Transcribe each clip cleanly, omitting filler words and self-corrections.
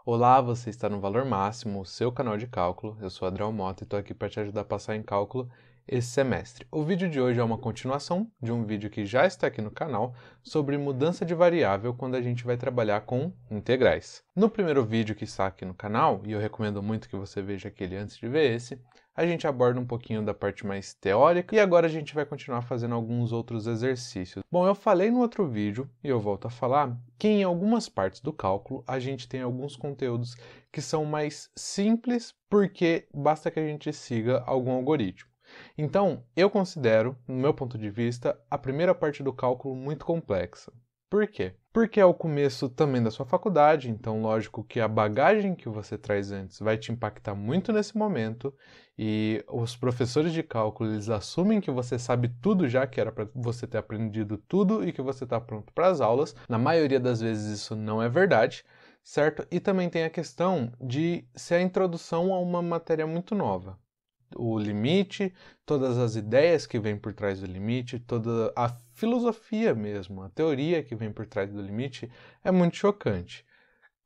Olá, você está no Valor Máximo, o seu canal de cálculo. Eu sou Adriel Mota e estou aqui para te ajudar a passar em cálculo esse semestre. O vídeo de hoje é uma continuação de um vídeo que já está aqui no canal sobre mudança de variável quando a gente vai trabalhar com integrais. No primeiro vídeo que está aqui no canal, e eu recomendo muito que você veja aquele antes de ver esse, a gente aborda um pouquinho da parte mais teórica e agora a gente vai continuar fazendo alguns outros exercícios. Bom, eu falei no outro vídeo, e eu volto a falar, que em algumas partes do cálculo a gente tem alguns conteúdos que são mais simples porque basta que a gente siga algum algoritmo. Então, eu considero, no meu ponto de vista, a primeira parte do cálculo muito complexa. Por quê? Porque é o começo também da sua faculdade, então lógico que a bagagem que você traz antes vai te impactar muito nesse momento, e os professores de cálculo, eles assumem que você sabe tudo já, que era para você ter aprendido tudo e que você está pronto para as aulas. Na maioria das vezes isso não é verdade, certo? E também tem a questão de ser a introdução a uma matéria muito nova. O limite, todas as ideias que vêm por trás do limite, toda a filosofia mesmo, a teoria que vem por trás do limite é muito chocante.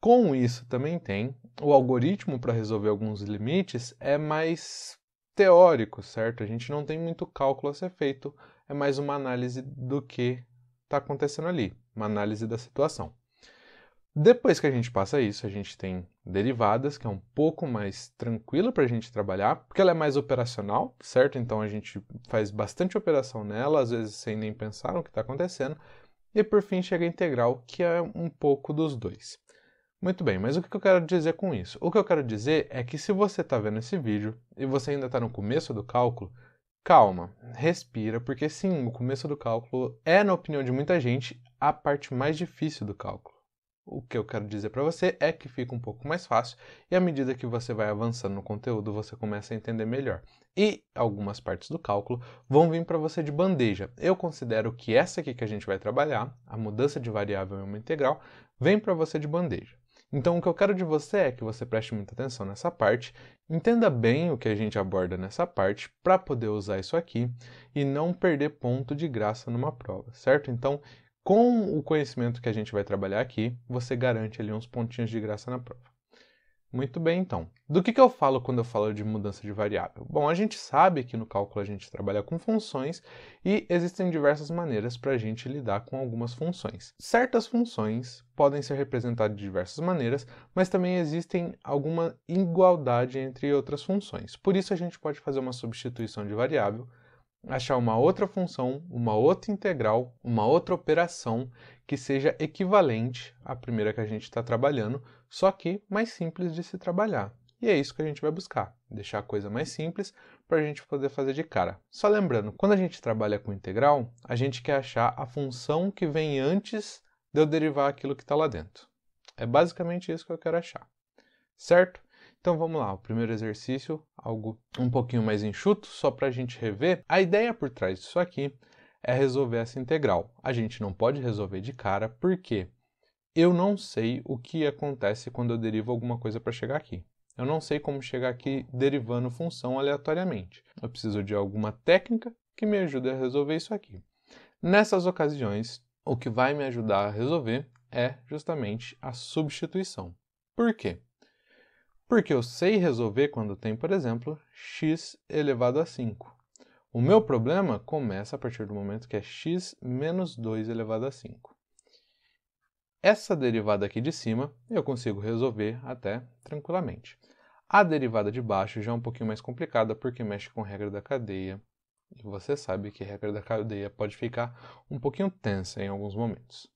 Com isso também tem o algoritmo para resolver alguns limites é mais teórico, certo? A gente não tem muito cálculo a ser feito, é mais uma análise do que está acontecendo ali, uma análise da situação. Depois que a gente passa isso, a gente tem derivadas, que é um pouco mais tranquilo para a gente trabalhar, porque ela é mais operacional, certo? Então a gente faz bastante operação nela, às vezes sem nem pensar no que está acontecendo. E por fim chega a integral, que é um pouco dos dois. Muito bem, mas o que eu quero dizer com isso? O que eu quero dizer é que se você está vendo esse vídeo e você ainda está no começo do cálculo, calma, respira, porque sim, o começo do cálculo é, na opinião de muita gente, a parte mais difícil do cálculo. O que eu quero dizer para você é que fica um pouco mais fácil e à medida que você vai avançando no conteúdo, você começa a entender melhor. E algumas partes do cálculo vão vir para você de bandeja. Eu considero que essa aqui que a gente vai trabalhar, a mudança de variável em uma integral, vem para você de bandeja. Então o que eu quero de você é que você preste muita atenção nessa parte, entenda bem o que a gente aborda nessa parte para poder usar isso aqui e não perder ponto de graça numa prova, certo? Então, com o conhecimento que a gente vai trabalhar aqui, você garante ali uns pontinhos de graça na prova. Muito bem, então. Do que eu falo quando eu falo de mudança de variável? Bom, a gente sabe que no cálculo a gente trabalha com funções e existem diversas maneiras para a gente lidar com algumas funções. Certas funções podem ser representadas de diversas maneiras, mas também existem alguma igualdade entre outras funções. Por isso a gente pode fazer uma substituição de variável, achar uma outra função, uma outra integral, uma outra operação que seja equivalente à primeira que a gente está trabalhando, só que mais simples de se trabalhar. E é isso que a gente vai buscar, deixar a coisa mais simples para a gente poder fazer de cara. Só lembrando, quando a gente trabalha com integral, a gente quer achar a função que vem antes de eu derivar aquilo que está lá dentro. É basicamente isso que eu quero achar, certo? Então vamos lá, o primeiro exercício, algo um pouquinho mais enxuto, só para a gente rever. A ideia por trás disso aqui é resolver essa integral. A gente não pode resolver de cara, porque eu não sei o que acontece quando eu derivo alguma coisa para chegar aqui. Eu não sei como chegar aqui derivando função aleatoriamente. Eu preciso de alguma técnica que me ajude a resolver isso aqui. Nessas ocasiões, o que vai me ajudar a resolver é justamente a substituição. Por quê? Porque eu sei resolver quando tem, por exemplo, x elevado a 5. O meu problema começa a partir do momento que é x menos 2 elevado a 5. Essa derivada aqui de cima eu consigo resolver até tranquilamente. A derivada de baixo já é um pouquinho mais complicada porque mexe com a regra da cadeia. E você sabe que a regra da cadeia pode ficar um pouquinho tensa em alguns momentos.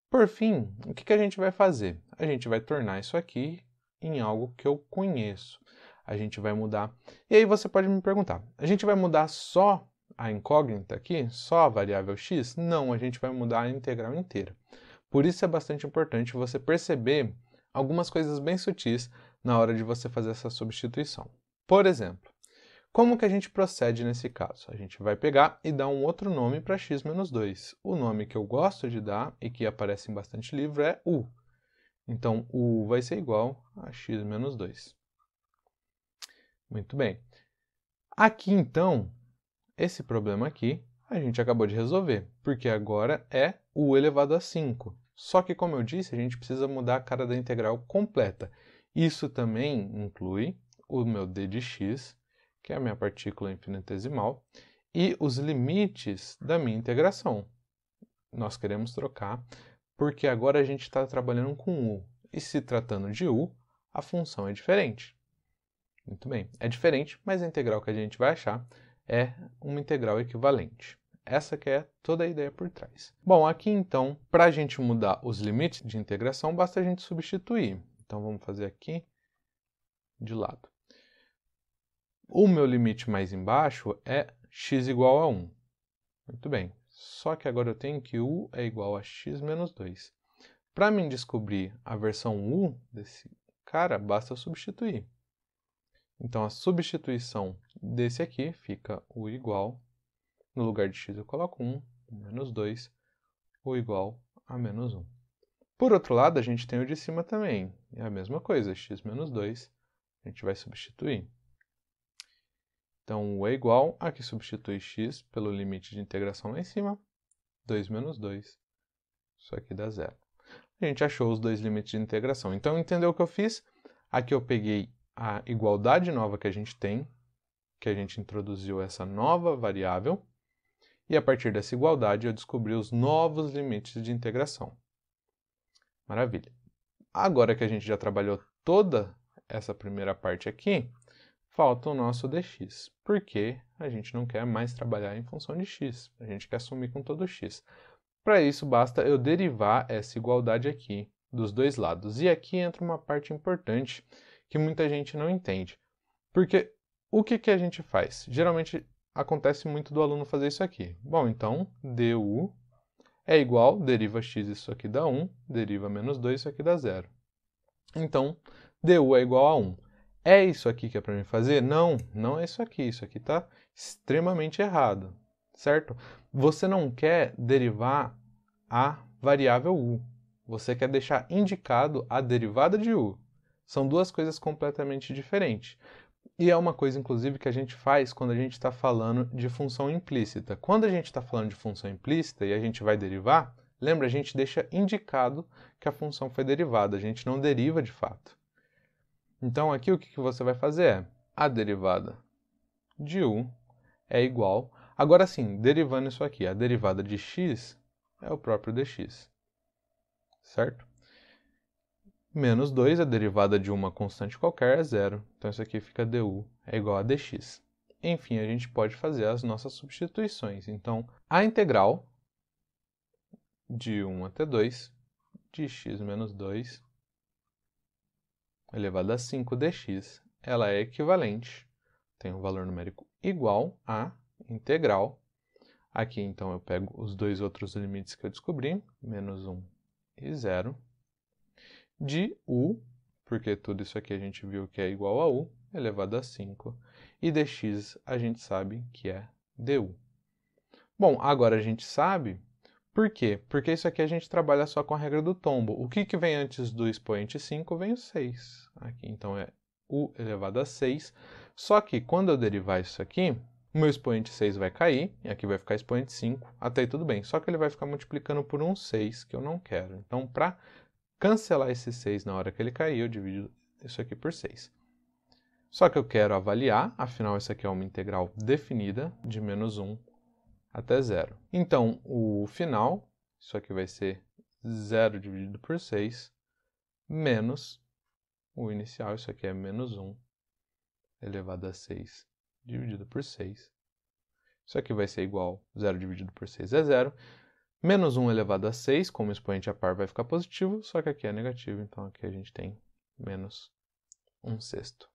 Por fim, o que a gente vai fazer? A gente vai tornar isso aqui em algo que eu conheço. A gente vai mudar. E aí você pode me perguntar, a gente vai mudar só a incógnita aqui? Só a variável x? Não, a gente vai mudar a integral inteira. Por isso é bastante importante você perceber algumas coisas bem sutis na hora de você fazer essa substituição. Por exemplo, como que a gente procede nesse caso? A gente vai pegar e dar um outro nome para x menos 2. O nome que eu gosto de dar e que aparece em bastante livro é u. Então, u vai ser igual a x menos 2. Muito bem. Aqui, então, esse problema aqui, a gente acabou de resolver, porque agora é u elevado a 5. Só que, como eu disse, a gente precisa mudar a cara da integral completa. Isso também inclui o meu d de x, que é a minha partícula infinitesimal, e os limites da minha integração. Nós queremos trocar, porque agora a gente está trabalhando com u. E se tratando de u, a função é diferente. Muito bem, é diferente, mas a integral que a gente vai achar é uma integral equivalente. Essa que é toda a ideia por trás. Bom, aqui então, para a gente mudar os limites de integração, basta a gente substituir. Então vamos fazer aqui de lado. O meu limite mais embaixo é x igual a 1. Muito bem, só que agora eu tenho que u é igual a x menos 2. Para mim descobrir a versão u desse cara, basta eu substituir. Então, a substituição desse aqui fica u igual, no lugar de x eu coloco 1, menos 2, u igual a menos 1. Por outro lado, a gente tem o de cima também. É a mesma coisa, x menos 2, a gente vai substituir. Então, u é igual, aqui substitui x pelo limite de integração lá em cima, 2 menos 2, isso aqui dá 0. A gente achou os dois limites de integração. Então, entendeu o que eu fiz? Aqui eu peguei a igualdade nova que a gente tem, que a gente introduziu essa nova variável, e a partir dessa igualdade eu descobri os novos limites de integração. Maravilha. Agora que a gente já trabalhou toda essa primeira parte aqui, falta o nosso dx, porque a gente não quer mais trabalhar em função de x, a gente quer sumir com todo x. Para isso, basta eu derivar essa igualdade aqui, dos dois lados. E aqui entra uma parte importante que muita gente não entende. Porque o que a gente faz? Geralmente acontece muito do aluno fazer isso aqui. Bom, então, du é igual, deriva x, isso aqui dá 1, deriva menos 2, isso aqui dá 0. Então, du é igual a 1. É isso aqui que é para mim fazer? Não, não é isso aqui está extremamente errado, certo? Você não quer derivar a variável u, você quer deixar indicado a derivada de u. São duas coisas completamente diferentes. E é uma coisa, inclusive, que a gente faz quando a gente está falando de função implícita. Quando a gente está falando de função implícita e a gente vai derivar, lembra, a gente deixa indicado que a função foi derivada, a gente não deriva de fato. Então, aqui o que você vai fazer é, a derivada de u é igual... Agora sim, derivando isso aqui, a derivada de x é o próprio dx, certo? Menos 2, a derivada de uma constante qualquer é 0. Então, isso aqui fica du é igual a dx. Enfim, a gente pode fazer as nossas substituições. Então, a integral de 1 até 2 de x menos 2 elevado a 5 dx, ela é equivalente, tem um valor numérico igual a integral. Aqui, então, eu pego os dois outros limites que eu descobri, menos 1 e 0, de u, porque tudo isso aqui a gente viu que é igual a u, elevado a 5, e dx a gente sabe que é du. Bom, agora a gente sabe por quê? Porque isso aqui a gente trabalha só com a regra do tombo. O que vem antes do expoente 5 vem o 6. Aqui, então, é u elevado a 6. Só que, quando eu derivar isso aqui, o meu expoente 6 vai cair, e aqui vai ficar expoente 5. Até aí tudo bem, só que ele vai ficar multiplicando por um 6, que eu não quero. Então, para cancelar esse 6 na hora que ele cair, eu divido isso aqui por 6. Só que eu quero avaliar, afinal, isso aqui é uma integral definida de menos 1 até 0. Então, o final, isso aqui vai ser 0 dividido por 6, menos o inicial, isso aqui é menos 1 elevado a 6 dividido por 6. Isso aqui vai ser igual, 0 dividido por 6 é 0. Menos 1 elevado a 6, como expoente a par vai ficar positivo, só que aqui é negativo, então aqui a gente tem menos 1/6.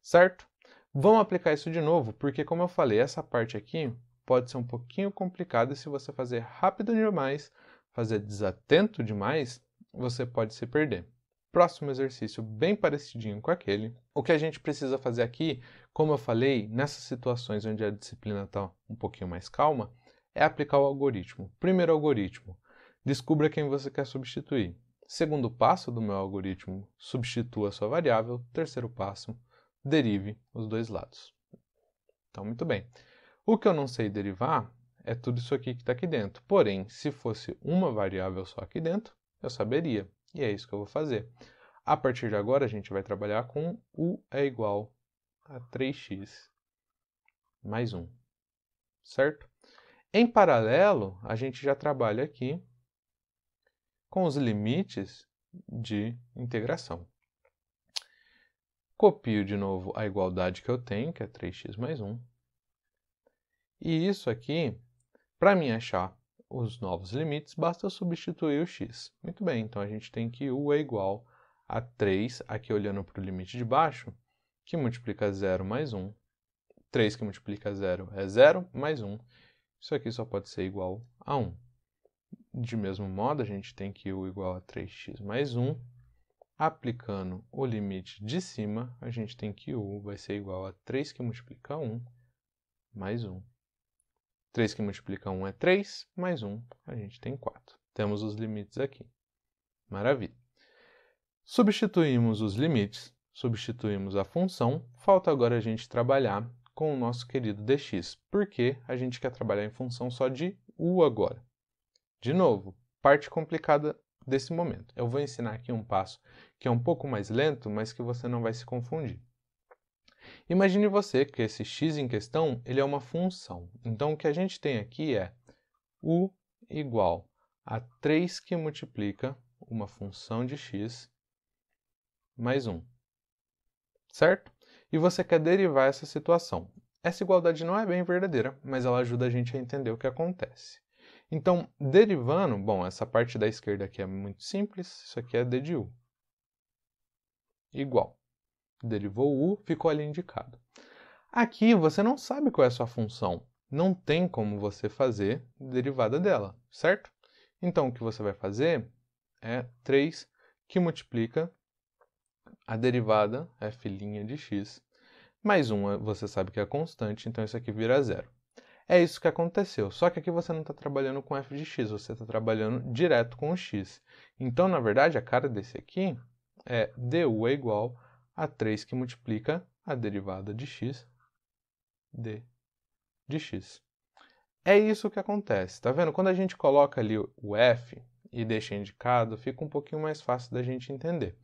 Certo? Vamos aplicar isso de novo, porque como eu falei, essa parte aqui pode ser um pouquinho complicada e se você fazer rápido demais, fazer desatento demais, você pode se perder. Próximo exercício bem parecidinho com aquele. O que a gente precisa fazer aqui, como eu falei, nessas situações onde a disciplina está um pouquinho mais calma, é aplicar o algoritmo. Primeiro algoritmo, descubra quem você quer substituir. Segundo passo do meu algoritmo, substitua a sua variável. Terceiro passo, derive os dois lados. Então, muito bem. O que eu não sei derivar é tudo isso aqui que está aqui dentro. Porém, se fosse uma variável só aqui dentro, eu saberia. E é isso que eu vou fazer. A partir de agora, a gente vai trabalhar com u é igual a 3x mais 1, certo? Em paralelo, a gente já trabalha aqui com os limites de integração. Copio de novo a igualdade que eu tenho, que é 3x mais 1. E isso aqui, para mim achar os novos limites, basta eu substituir o x. Muito bem, então a gente tem que u é igual a 3, aqui olhando para o limite de baixo, que multiplica 0 mais 1. 3 que multiplica 0 é 0 mais 1. Isso aqui só pode ser igual a 1. De mesmo modo, a gente tem que u igual a 3x mais 1. Aplicando o limite de cima, a gente tem que u vai ser igual a 3 que multiplica 1 mais 1. 3 que multiplica 1 é 3, mais 1, a gente tem 4. Temos os limites aqui. Maravilha. Substituímos os limites, substituímos a função, falta agora a gente trabalhar com o nosso querido dx, porque a gente quer trabalhar em função só de u agora. De novo, parte complicada desse momento. Eu vou ensinar aqui um passo que é um pouco mais lento, mas que você não vai se confundir. Imagine você que esse x em questão ele é uma função. Então, o que a gente tem aqui é u igual a 3 que multiplica uma função de x mais 1. Certo? E você quer derivar essa situação. Essa igualdade não é bem verdadeira, mas ela ajuda a gente a entender o que acontece. Então, derivando, bom, essa parte da esquerda aqui é muito simples, isso aqui é d de u. Igual. Derivou u, ficou ali indicado. Aqui você não sabe qual é a sua função. Não tem como você fazer derivada dela, certo? Então, o que você vai fazer é 3 que multiplica a derivada f' de x, mais 1 você sabe que é constante, então isso aqui vira 0. É isso que aconteceu, só que aqui você não está trabalhando com f de x, você está trabalhando direto com o x. Então, na verdade, a cara desse aqui é du é igual a 3 que multiplica a derivada de x, d de x. É isso que acontece, tá vendo? Quando a gente coloca ali o f e deixa indicado, fica um pouquinho mais fácil da gente entender.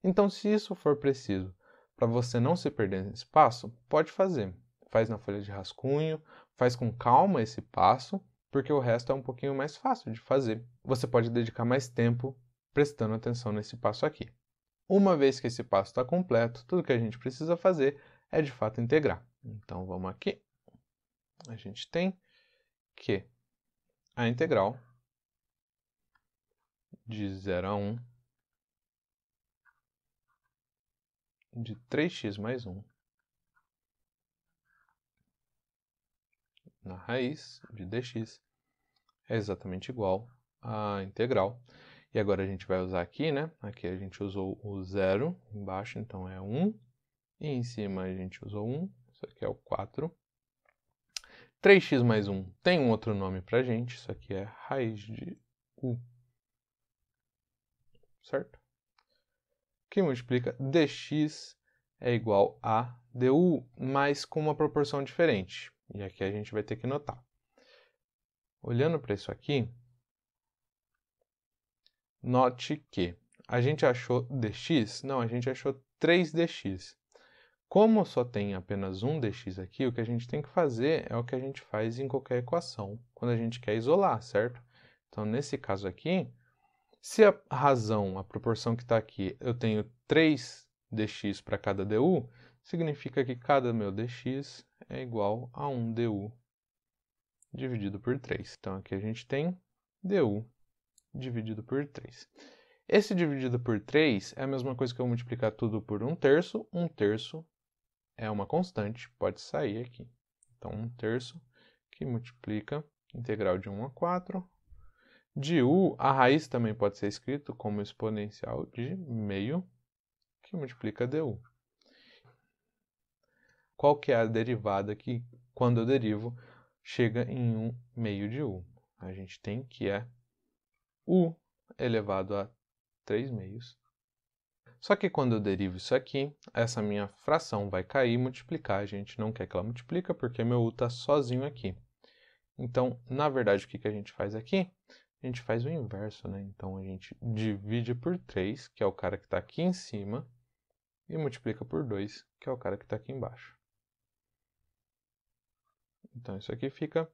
Então, se isso for preciso para você não se perder nesse passo, pode fazer. Faz na folha de rascunho, faz com calma esse passo, porque o resto é um pouquinho mais fácil de fazer. Você pode dedicar mais tempo prestando atenção nesse passo aqui. Uma vez que esse passo está completo, tudo que a gente precisa fazer é de fato integrar. Então, vamos aqui. A gente tem que a integral de 0 a 1 de 3x mais 1 na raiz de dx é exatamente igual à integral. E agora a gente vai usar aqui, né? Aqui a gente usou o 0 embaixo, então é 1. E em cima a gente usou 1, isso aqui é o 4. 3x mais 1 tem um outro nome pra gente, isso aqui é raiz de u. Certo? Que multiplica dx é igual a du, mas com uma proporção diferente. E aqui a gente vai ter que notar. Olhando para isso aqui, note que a gente achou dx? Não, a gente achou 3dx. Como só tem apenas um dx aqui, o que a gente tem que fazer é o que a gente faz em qualquer equação, quando a gente quer isolar, certo? Então, nesse caso aqui, se a razão, a proporção que está aqui, eu tenho 3dx para cada du, significa que cada meu dx é igual a 1 du dividido por 3. Então, aqui a gente tem du dividido por 3. Esse dividido por 3 é a mesma coisa que eu multiplicar tudo por 1/3. 1/3 é uma constante, pode sair aqui. Então, 1/3 que multiplica integral de 1 a 4. De u, a raiz também pode ser escrito como exponencial de meio, que multiplica du. Qual que é a derivada que, quando eu derivo, chega em 1 meio de u? A gente tem que é u elevado a 3 meios. Só que quando eu derivo isso aqui, essa minha fração vai cair e multiplicar. A gente não quer que ela multiplique porque meu u está sozinho aqui. Então, na verdade, o que a gente faz aqui? a gente faz o inverso, né? Então, a gente divide por 3, que é o cara que está aqui em cima, e multiplica por 2, que é o cara que está aqui embaixo. Então, isso aqui fica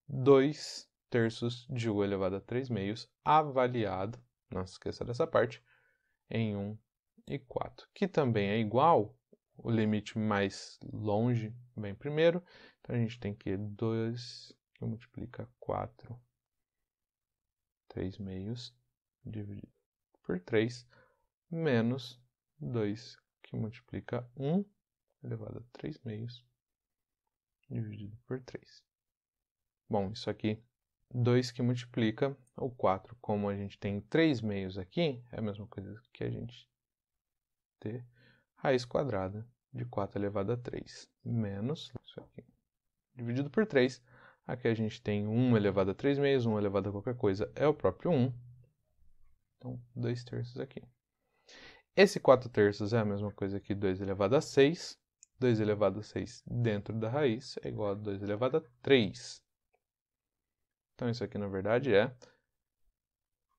2 terços de u elevado a 3 meios, avaliado, não se esqueça dessa parte, em 1 e 4, que também é igual, o limite mais longe vem primeiro, então a gente tem que 2 que multiplica 4, 3 meios, dividido por 3, menos 2 que multiplica 1 elevado a 3 meios, dividido por 3. Bom, isso aqui, 2 que multiplica o 4, como a gente tem 3 meios aqui, é a mesma coisa que a gente ter raiz quadrada de 4 elevado a 3, menos isso aqui, dividido por 3. Aqui a gente tem 1 elevado a 3 meios, 1 elevado a qualquer coisa é o próprio 1. Então, 2 terços aqui. Esse 4 terços é a mesma coisa que 2 elevado a 6. 2 elevado a 6 dentro da raiz é igual a 2 elevado a 3. Então, isso aqui, na verdade, é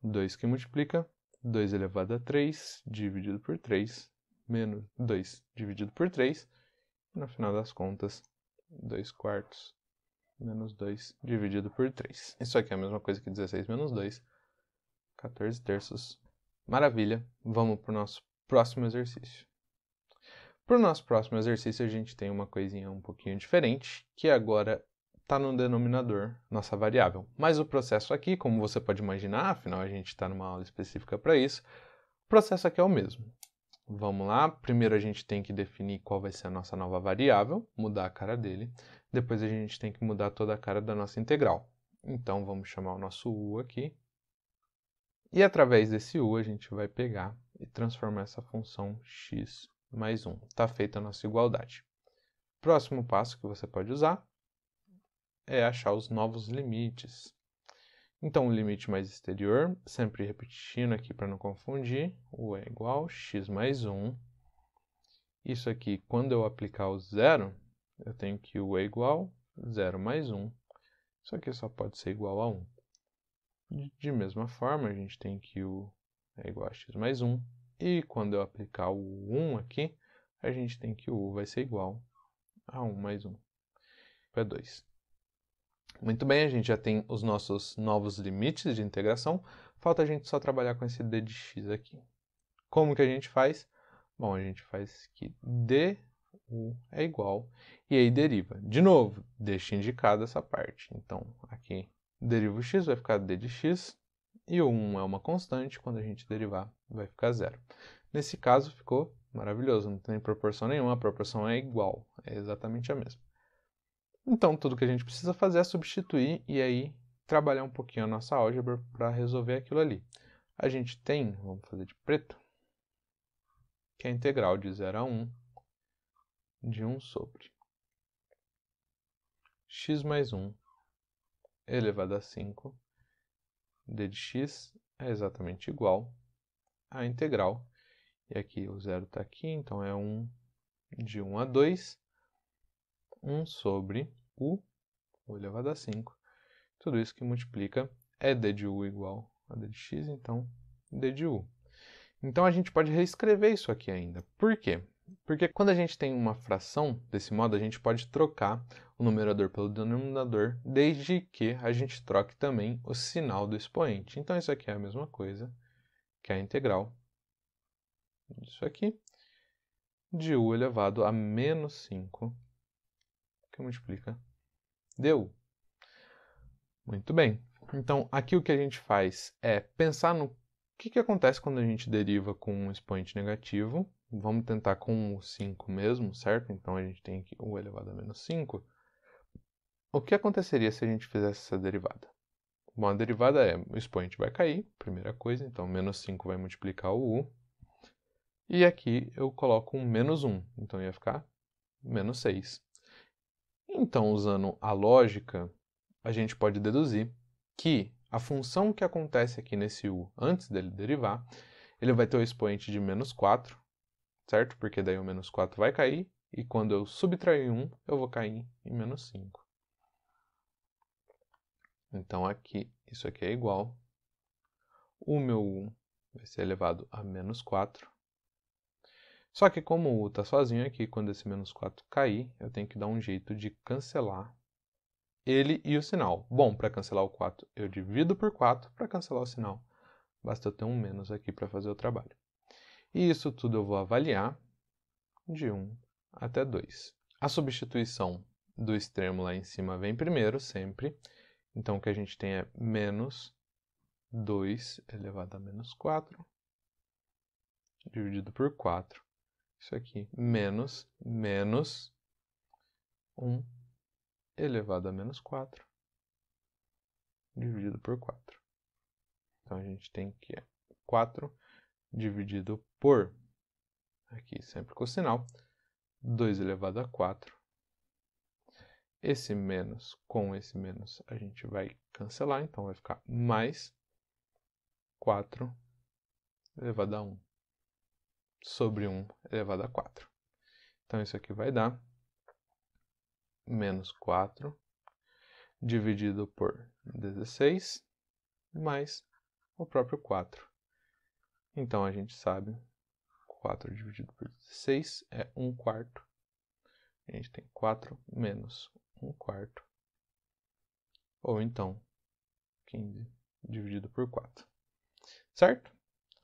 2 que multiplica 2 elevado a 3 dividido por 3, menos 2 dividido por 3, e no final das contas, 2 quartos menos 2 dividido por 3. Isso aqui é a mesma coisa que 16 menos 2, 14 terços. Maravilha! Vamos para o nosso próximo exercício. Para o nosso próximo exercício, a gente tem uma coisinha um pouquinho diferente, que agora está no denominador, nossa variável. Mas o processo aqui, como você pode imaginar, afinal a gente está numa aula específica para isso, o processo aqui é o mesmo. Vamos lá, primeiro a gente tem que definir qual vai ser a nossa nova variável, mudar a cara dele. Depois a gente tem que mudar toda a cara da nossa integral. Então vamos chamar o nosso u aqui. E através desse u a gente vai pegar e transformar essa função x mais 1. Está feita a nossa igualdade. Próximo passo que você pode usar é achar os novos limites. Então, o limite mais exterior, sempre repetindo aqui para não confundir, u é igual a x mais 1. Isso aqui, quando eu aplicar o zero, eu tenho que u é igual a 0 mais 1. Isso aqui só pode ser igual a 1. De mesma forma, a gente tem que u é igual a x mais 1. E quando eu aplicar o 1 aqui, a gente tem que o u vai ser igual a 1 mais 1. É 2. Muito bem, a gente já tem os nossos novos limites de integração. Falta a gente só trabalhar com esse d de x aqui. Como que a gente faz? Bom, a gente faz que du é igual, e aí deriva. De novo, deixa indicada essa parte. Então, aqui, deriva o x, vai ficar d de x, e o 1 é uma constante, quando a gente derivar, vai ficar 0. Nesse caso, ficou maravilhoso, não tem proporção nenhuma, a proporção é igual, é exatamente a mesma. Então, tudo que a gente precisa fazer é substituir e aí trabalhar um pouquinho a nossa álgebra para resolver aquilo ali. A gente tem, vamos fazer de preto, que é a integral de 0 a 1 de 1 sobre x mais 1 elevado a 5 d de x é exatamente igual à integral. E aqui o zero está aqui, então é 1 de 1 a 2, 1 sobre u elevado a 5. Tudo isso que multiplica é d de u igual a d de x, então d de u. Então a gente pode reescrever isso aqui ainda. Por quê? Porque quando a gente tem uma fração desse modo, a gente pode trocar o numerador pelo denominador, desde que a gente troque também o sinal do expoente. Então isso aqui é a mesma coisa que a integral disso aqui, de u elevado a menos 5, que multiplica du. Muito bem. Então, aqui o que a gente faz é pensar no que acontece quando a gente deriva com um expoente negativo. Vamos tentar com o 5 mesmo, certo? Então, a gente tem aqui u elevado a menos 5. O que aconteceria se a gente fizesse essa derivada? Bom, a derivada é, o expoente vai cair, primeira coisa, então menos 5 vai multiplicar o u. E aqui eu coloco um menos 1, então ia ficar menos 6. Então, usando a lógica, a gente pode deduzir que a função que acontece aqui nesse u, antes dele derivar, ele vai ter o expoente de menos 4, certo? Porque daí o menos 4 vai cair, e quando eu subtrair 1, eu vou cair em menos 5. Então, aqui isso aqui é igual. O meu u vai ser elevado a menos 4. Só que como o u está sozinho aqui, quando esse menos 4 cair, eu tenho que dar um jeito de cancelar ele e o sinal. Bom, para cancelar o 4, eu divido por 4. Para cancelar o sinal, basta eu ter um menos aqui para fazer o trabalho. E isso tudo eu vou avaliar de 1 até 2. A substituição do extremo lá em cima vem primeiro, sempre. Então, o que a gente tem é menos 2 elevado a menos 4, dividido por 4. Isso aqui, menos 1 elevado a menos 4, dividido por 4. Então, a gente tem que 4 dividido por, aqui sempre com o sinal, 2 elevado a 4. Esse menos com esse menos a gente vai cancelar, então vai ficar mais 4 elevado a 1 sobre 1 elevado a 4. Então, isso aqui vai dar menos 4 dividido por 16 mais o próprio 4. Então, a gente sabe 4 dividido por 16 é 1 quarto. A gente tem 4 menos 1 quarto. Ou então, 15 dividido por 4. Certo?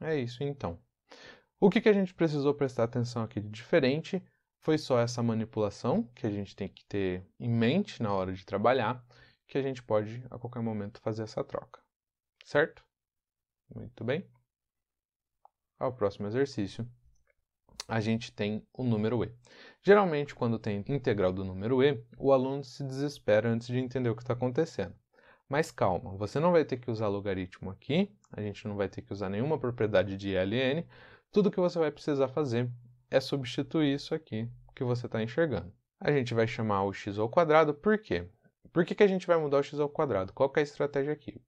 É isso então. O que a gente precisou prestar atenção aqui de diferente foi só essa manipulação que a gente tem que ter em mente na hora de trabalhar, que a gente pode a qualquer momento fazer essa troca. Certo? Muito bem. Ao próximo exercício, a gente tem o número e. Geralmente, quando tem integral do número e, o aluno se desespera antes de entender o que está acontecendo. Mas calma, você não vai ter que usar logaritmo aqui, a gente não vai ter que usar nenhuma propriedade de ln. Tudo que você vai precisar fazer é substituir isso aqui que você está enxergando. A gente vai chamar o x ao quadrado, por quê? Por que a gente vai mudar o x ao quadrado? Qual que é a estratégia aqui?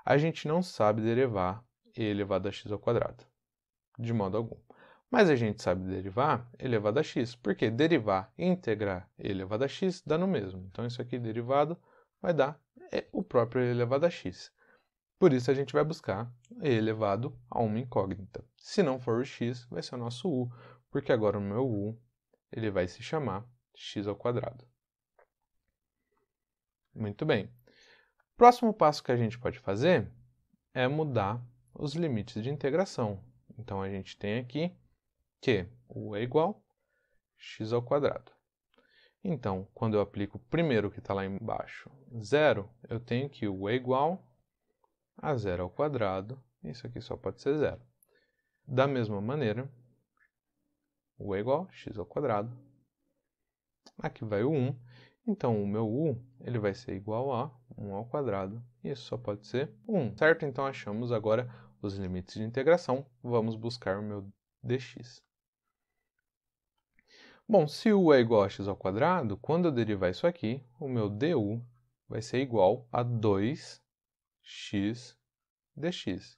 A gente não sabe derivar e elevado a x ao quadrado, de modo algum. Mas a gente sabe derivar e elevado a x, porque derivar e integrar e elevado a x dá no mesmo. Então, isso aqui derivado vai dar o próprio e elevado a x. Por isso, a gente vai buscar e elevado a uma incógnita. Se não for o x, vai ser o nosso u, porque agora o meu u ele vai se chamar x ao quadrado. Muito bem. Próximo passo que a gente pode fazer é mudar os limites de integração. Então, a gente tem aqui que u é igual a x ao quadrado. Então, quando eu aplico o primeiro que está lá embaixo, 0, eu tenho que u é igual a 0 ao quadrado. Isso aqui só pode ser 0. Da mesma maneira, u é igual a x ao quadrado. Aqui vai o 1. Então, o meu u ele vai ser igual a 1 ao quadrado. E isso só pode ser 1, certo? Então, achamos agora os limites de integração. Vamos buscar o meu dx. Bom, se u é igual a x ao quadrado, quando eu derivar isso aqui, o meu du vai ser igual a 2x dx.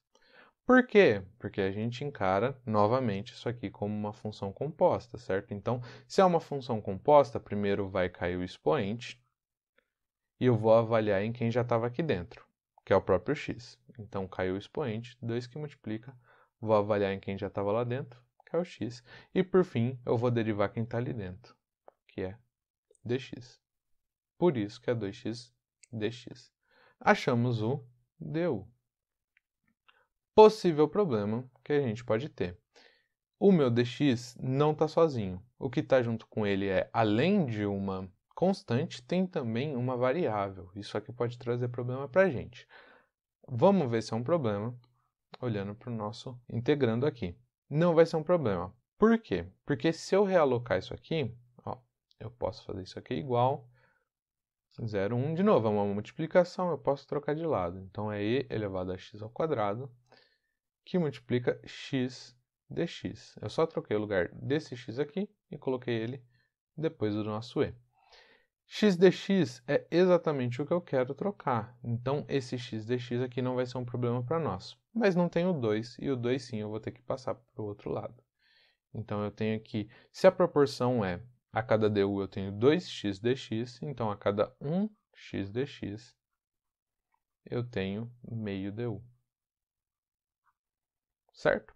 Por quê? Porque a gente encara novamente isso aqui como uma função composta, certo? Então, se é uma função composta, primeiro vai cair o expoente e eu vou avaliar em quem já estava aqui dentro, que é o próprio x. Então, caiu o expoente, 2 que multiplica, vou avaliar em quem já estava lá dentro, que é o x. E, por fim, eu vou derivar quem está ali dentro, que é dx. Por isso que é 2x dx. Achamos o du. Possível problema que a gente pode ter. O meu dx não está sozinho. O que está junto com ele é, além de uma constante, tem também uma variável. Isso aqui pode trazer problema para a gente. Vamos ver se é um problema, olhando para o nosso integrando aqui. Não vai ser um problema. Por quê? Porque se eu realocar isso aqui, ó, eu posso fazer isso aqui igual 0, 1. De novo, é uma multiplicação, eu posso trocar de lado. Então, é e elevado a x ao quadrado, que multiplica x dx. Eu só troquei o lugar desse x aqui e coloquei ele depois do nosso e. X dx é exatamente o que eu quero trocar. Então, esse x dx aqui não vai ser um problema para nós. Mas não tem o 2, e o 2 sim eu vou ter que passar para o outro lado. Então, eu tenho aqui, se a proporção é a cada du eu tenho 2x dx, então a cada 1x dx eu tenho meio du. Certo?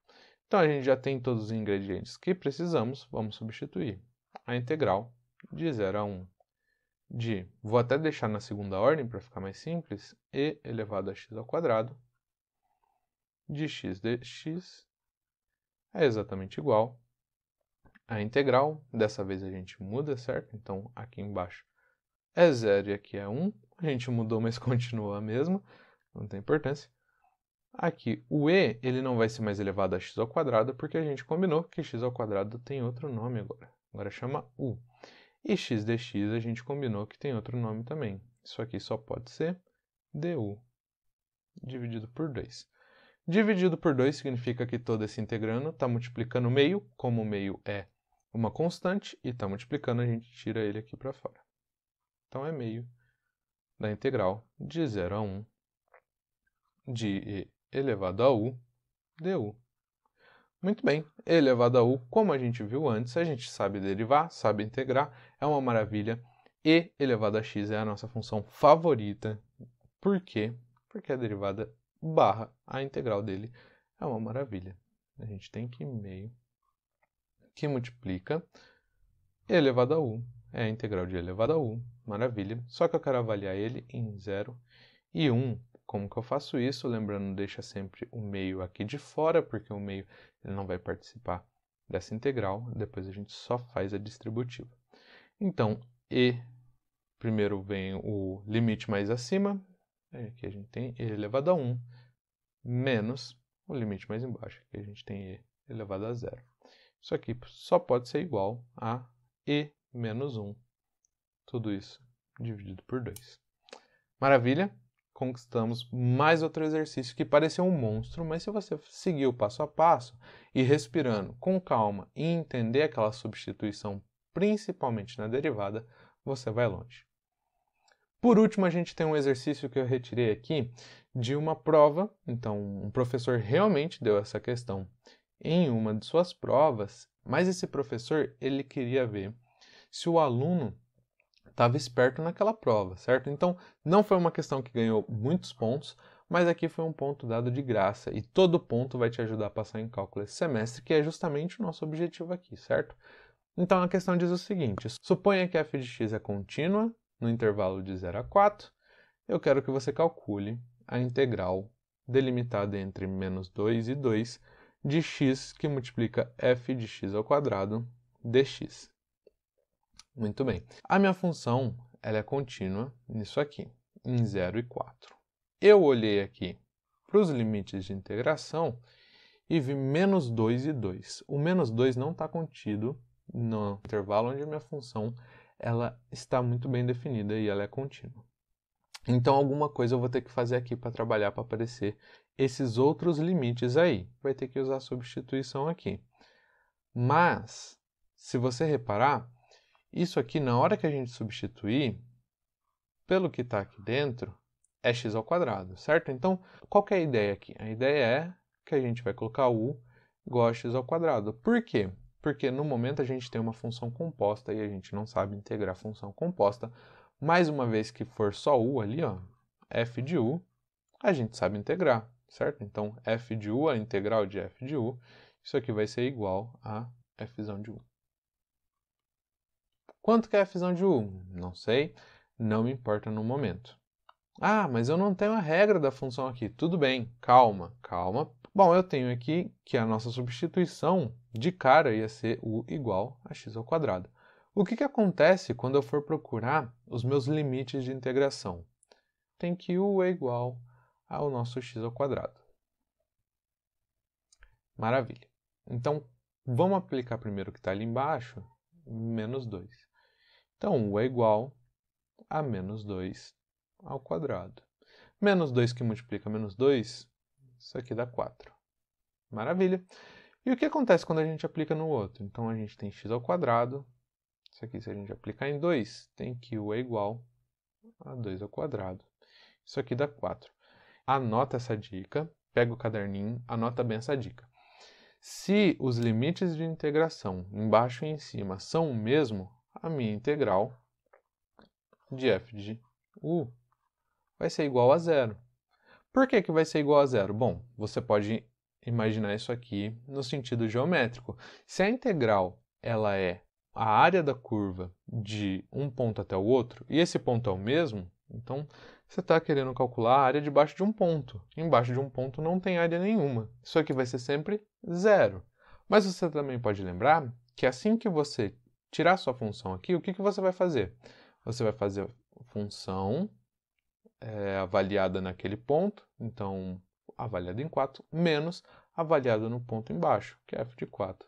Então, a gente já tem todos os ingredientes que precisamos, vamos substituir. A integral de 0 a 1 vou até deixar na segunda ordem para ficar mais simples, e elevado a x ao quadrado de x dx é exatamente igual a integral, dessa vez a gente muda, certo? Então, aqui embaixo é 0 e aqui é 1, a gente mudou, mas continua a mesma, não tem importância. Aqui, o e, ele não vai ser mais elevado a x ao quadrado, porque a gente combinou que x ao quadrado tem outro nome agora. Agora chama u. E x dx a gente combinou que tem outro nome também. Isso aqui só pode ser du dividido por 2. Dividido por 2 significa que todo esse integrando está multiplicando o meio, como o meio é uma constante, e está multiplicando, a gente tira ele aqui para fora. Então, é meio da integral de 0 a 1 de e elevado a u du. Muito bem, e elevado a u, como a gente viu antes, a gente sabe derivar, sabe integrar, é uma maravilha. E elevado a x é a nossa função favorita. Por quê? Porque a derivada barra a integral dele é uma maravilha. A gente tem que meio que multiplica e elevado a u é a integral de elevado a u, maravilha. Só que eu quero avaliar ele em 0 e 1. Como que eu faço isso? Lembrando, deixa sempre o meio aqui de fora, porque o meio ele não vai participar dessa integral. Depois a gente só faz a distributiva. Então, e primeiro vem o limite mais acima. Aqui a gente tem e elevado a 1 menos o limite mais embaixo. Aqui a gente tem e elevado a 0. Isso aqui só pode ser igual a e menos 1. Tudo isso dividido por 2. Maravilha? Conquistamos mais outro exercício que pareceu um monstro, mas se você seguir o passo a passo e respirando com calma e entender aquela substituição, principalmente na derivada, você vai longe. Por último, a gente tem um exercício que eu retirei aqui de uma prova. Então, um professor realmente deu essa questão em uma de suas provas, mas esse professor ele queria ver se o aluno estava esperto naquela prova, certo? Então, não foi uma questão que ganhou muitos pontos, mas aqui foi um ponto dado de graça, e todo ponto vai te ajudar a passar em cálculo esse semestre, que é justamente o nosso objetivo aqui, certo? Então, a questão diz o seguinte: suponha que f de x é contínua no intervalo de 0 a 4, eu quero que você calcule a integral delimitada entre menos 2 e 2 de x que multiplica f de x ao quadrado dx. Muito bem. A minha função ela é contínua nisso aqui, em 0 e 4. Eu olhei aqui para os limites de integração e vi menos 2 e 2. O menos 2 não está contido no intervalo onde a minha função ela está muito bem definida e ela é contínua. Então, alguma coisa eu vou ter que fazer aqui para trabalhar para aparecer esses outros limites aí. Vai ter que usar a substituição aqui. Mas, se você reparar, isso aqui, na hora que a gente substituir, pelo que está aqui dentro, é x ao quadrado, certo? Então, qual que é a ideia aqui? A ideia é que a gente vai colocar u igual a x ao quadrado. Por quê? Porque no momento a gente tem uma função composta e a gente não sabe integrar função composta. Mais uma vez que for só u ali, ó, f de u, a gente sabe integrar, certo? Então, f de u, a integral de f de u, isso aqui vai ser igual a f de u. Quanto que é f de u? Não sei, não me importa no momento. Ah, mas eu não tenho a regra da função aqui. Tudo bem, calma, calma. Bom, eu tenho aqui que a nossa substituição de cara ia ser u igual a x ao quadrado. O que acontece quando eu for procurar os meus limites de integração? Tem que u é igual ao nosso x ao quadrado. Maravilha. Então, vamos aplicar primeiro o que está ali embaixo, menos 2. Então, u é igual a menos 2 ao quadrado. Menos 2 que multiplica menos 2, isso aqui dá 4. Maravilha. E o que acontece quando a gente aplica no outro? Então, a gente tem x ao quadrado. Isso aqui, se a gente aplicar em 2, tem que u é igual a 2 ao quadrado. Isso aqui dá 4. Anota essa dica, pega o caderninho, anota bem essa dica. Se os limites de integração embaixo e em cima são o mesmo, a minha integral de f de u vai ser igual a 0. Por que que vai ser igual a zero? Bom, você pode imaginar isso aqui no sentido geométrico. Se a integral ela é a área da curva de um ponto até o outro, e esse ponto é o mesmo, então você está querendo calcular a área debaixo de um ponto. Embaixo de um ponto não tem área nenhuma. Isso aqui vai ser sempre zero. Mas você também pode lembrar que assim que você tirar sua função aqui, o que que você vai fazer? Você vai fazer a função avaliada naquele ponto, então avaliada em 4, menos avaliada no ponto embaixo, que é f de 4.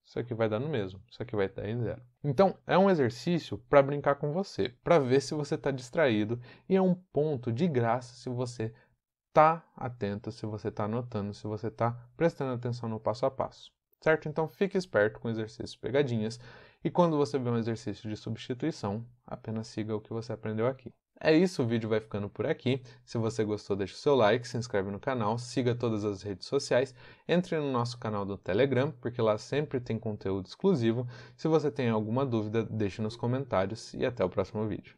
Isso aqui vai dar no mesmo, isso aqui vai dar em zero. Então, é um exercício para brincar com você, para ver se você está distraído, e é um ponto de graça se você está atento, se você está anotando, se você está prestando atenção no passo a passo. Certo? Então, fique esperto com exercícios pegadinhas, e quando você vê um exercício de substituição, apenas siga o que você aprendeu aqui. É isso, o vídeo vai ficando por aqui. Se você gostou, deixa o seu like, se inscreve no canal, siga todas as redes sociais, entre no nosso canal do Telegram, porque lá sempre tem conteúdo exclusivo. Se você tem alguma dúvida, deixe nos comentários e até o próximo vídeo.